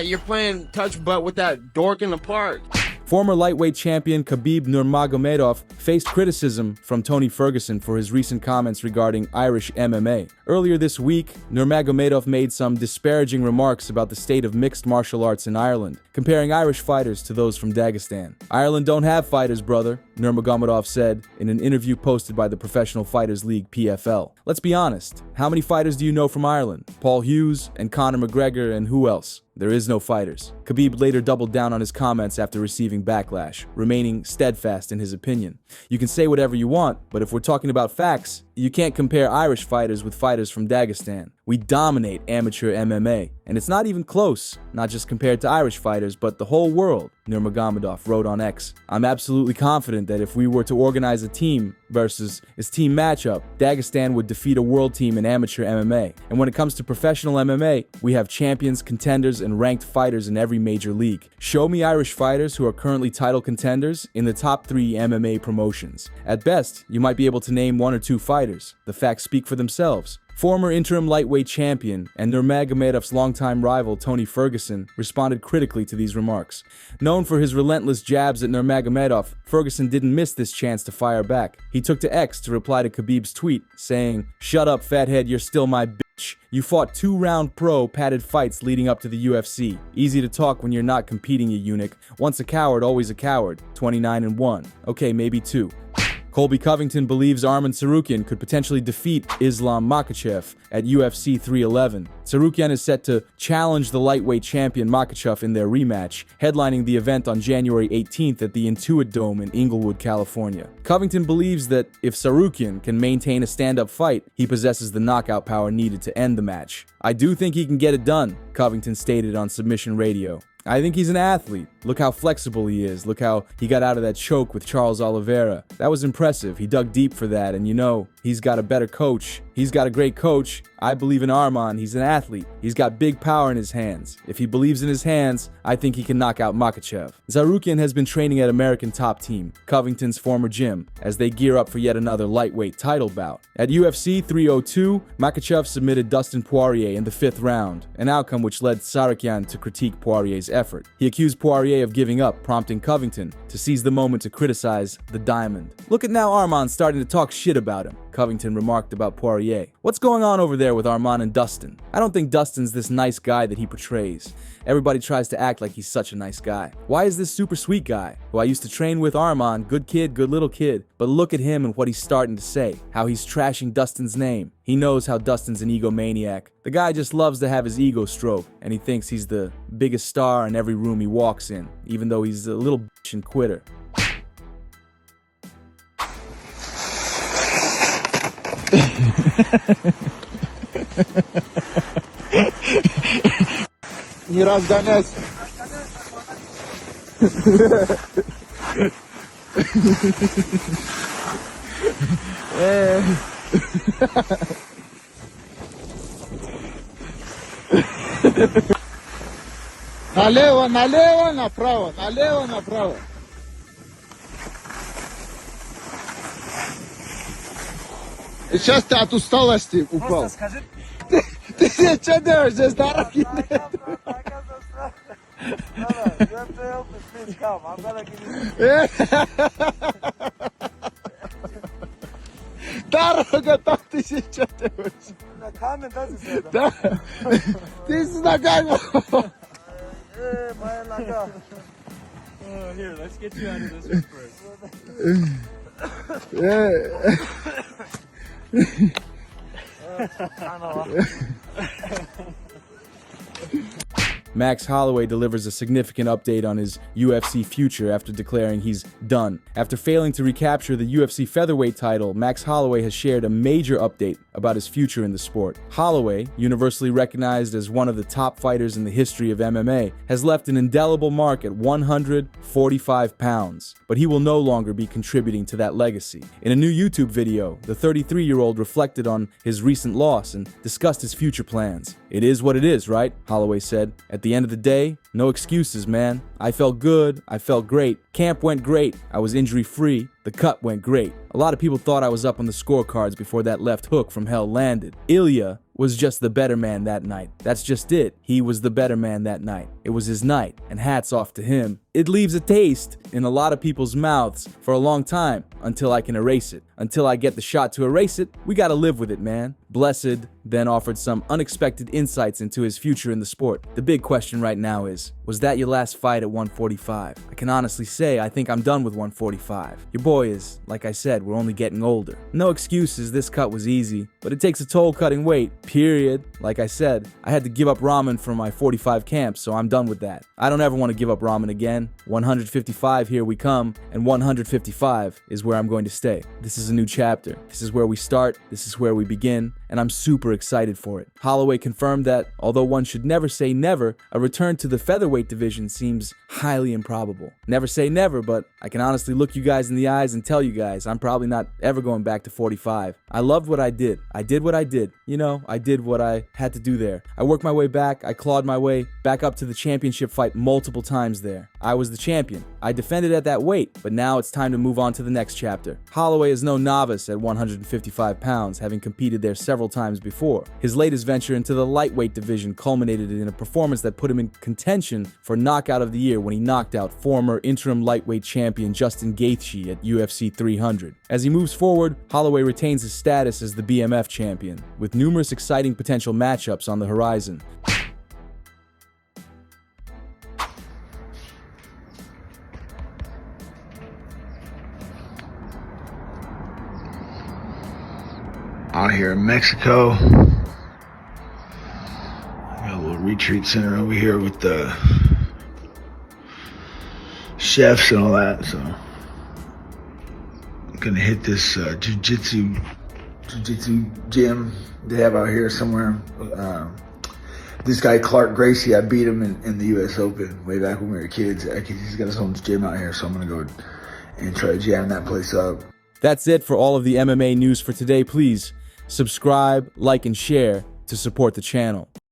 You're playing touch butt with that dork in the park. Former lightweight champion Khabib Nurmagomedov faced criticism from Tony Ferguson for his recent comments regarding Irish MMA. Earlier this week, Nurmagomedov made some disparaging remarks about the state of mixed martial arts in Ireland, comparing Irish fighters to those from Dagestan. "Ireland don't have fighters, brother," Nurmagomedov said in an interview posted by the Professional Fighters League PFL. Let's be honest, how many fighters do you know from Ireland? Paul Hughes and Conor McGregor and who else? There is no fighters. Khabib later doubled down on his comments after receiving backlash, remaining steadfast in his opinion. You can say whatever you want, but if we're talking about facts, you can't compare Irish fighters with fighters from Dagestan. We dominate amateur MMA, and it's not even close, not just compared to Irish fighters, but the whole world, Nurmagomedov wrote on X. "I'm absolutely confident that if we were to organize a team versus his team matchup, Dagestan would defeat a world team in amateur MMA. And when it comes to professional MMA, we have champions, contenders, and ranked fighters in every major league. Show me Irish fighters who are currently title contenders in the top 3 MMA promotions. At best, you might be able to name 1 or 2 fighters. The facts speak for themselves." Former interim lightweight champion and Nurmagomedov's longtime rival Tony Ferguson responded critically to these remarks. Known for his relentless jabs at Nurmagomedov, Ferguson didn't miss this chance to fire back. He took to X to reply to Khabib's tweet, saying, "Shut up, fathead, you're still my bitch. You fought 2-round pro padded fights leading up to the UFC. Easy to talk when you're not competing, you eunuch. Once a coward, always a coward. 29-1. Okay, maybe 2. Colby Covington believes Arman Tsarukyan could potentially defeat Islam Makhachev at UFC 311. Tsarukyan is set to challenge the lightweight champion Makhachev in their rematch, headlining the event on January 18th at the Intuit Dome in Inglewood, California. Covington believes that if Tsarukyan can maintain a stand-up fight, he possesses the knockout power needed to end the match. "I do think he can get it done," Covington stated on Submission Radio. "I think he's an athlete. Look how flexible he is. Look how he got out of that choke with Charles Oliveira. That was impressive. He dug deep for that, and you know, he's got a better coach. He's got a great coach. I believe in Arman. He's an athlete. He's got big power in his hands. If he believes in his hands, I think he can knock out Makhachev." Tsarukyan has been training at American Top Team, Covington's former gym, as they gear up for yet another lightweight title bout. At UFC 302, Makhachev submitted Dustin Poirier in the 5th round, an outcome which led Tsarukyan to critique Poirier's effort. He accused Poirier of giving up, prompting Covington to seize the moment to criticize the Diamond. "Look at now Arman starting to talk shit about him," Covington remarked about Poirier. "What's going on over there with Arman and Dustin? I don't think Dustin's this nice guy that he portrays. Everybody tries to act like he's such a nice guy. Why is this super sweet guy, who I used to train with, Arman, good kid, good little kid, but look at him and what he's starting to say, how he's trashing Dustin's name. He knows how Dustin's an egomaniac. The guy just loves to have his ego stroked, and he thinks he's the biggest star in every room he walks in, even though he's a little bitch and quitter." Не разгонять. Налево, налево, направо, налево, направо. И сейчас ты от усталости упал. Просто скажи. Ты что делаешь? Здесь дороги нет. Дорога там, ты сейчас делаешь. Да. Ты с ногами. Here, let's get you out of this first. Max Holloway delivers a significant update on his UFC future after declaring he's done. After failing to recapture the UFC featherweight title, Max Holloway has shared a major update about his future in the sport. Holloway, universally recognized as one of the top fighters in the history of MMA, has left an indelible mark at 145 pounds, but he will no longer be contributing to that legacy. In a new YouTube video, the 33-year-old reflected on his recent loss and discussed his future plans. "It is what it is, right?" Holloway said. "At the end of the day, no excuses, man. I felt good. I felt great. Camp went great. I was injury-free. The cut went great. A lot of people thought I was up on the scorecards before that left hook from hell landed. Ilya was just the better man that night. That's just it. He was the better man that night. It was his night, and hats off to him. It leaves a taste in a lot of people's mouths for a long time until I can erase it. Until I get the shot to erase it, we gotta live with it, man. Blessed then offered some unexpected insights into his future in the sport. The big question right now is, was that your last fight at 145? I can honestly say I think I'm done with 145. Your boy is, like I said, we're only getting older. No excuses, this cut was easy, but it takes a toll cutting weight, period. Like I said, I had to give up ramen for my 45 camps, so I'm done with that. I don't ever want to give up ramen again. 155, here we come, and 155 is where I'm going to stay. This is a new chapter. This is where we start, this is where we begin, and I'm super excited for it. Holloway confirmed that, although one should never say never, a return to the featherweight division seems highly improbable. Never say never, but I can honestly look you guys in the eyes and tell you guys I'm probably not ever going back to 45. I loved what I did. I did what I did. You know, I did what I had to do there. I worked my way back. I clawed my way back up to the championship fight multiple times there. I was the champion. I defended at that weight, but now it's time to move on to the next chapter. Holloway is no novice at 155 pounds, having competed there several times before. His latest venture into the lightweight division culminated in a performance that put him in contention for knockout of the year when he knocked out former interim lightweight champion Justin Gaethje at UFC 300. As he moves forward, Holloway retains his status as the BMF champion, with numerous exciting potential matchups on the horizon. Out here in Mexico, I got a little retreat center over here with the chefs and all that, so I'm gonna hit this jiu-jitsu gym they have out here somewhere. This guy Clark Gracie, I beat him in the US Open way back when we were kids. He's got his own gym out here, so I'm gonna go and try to jam that place up. That's it for all of the MMA news for today. Please subscribe, like, and share to support the channel.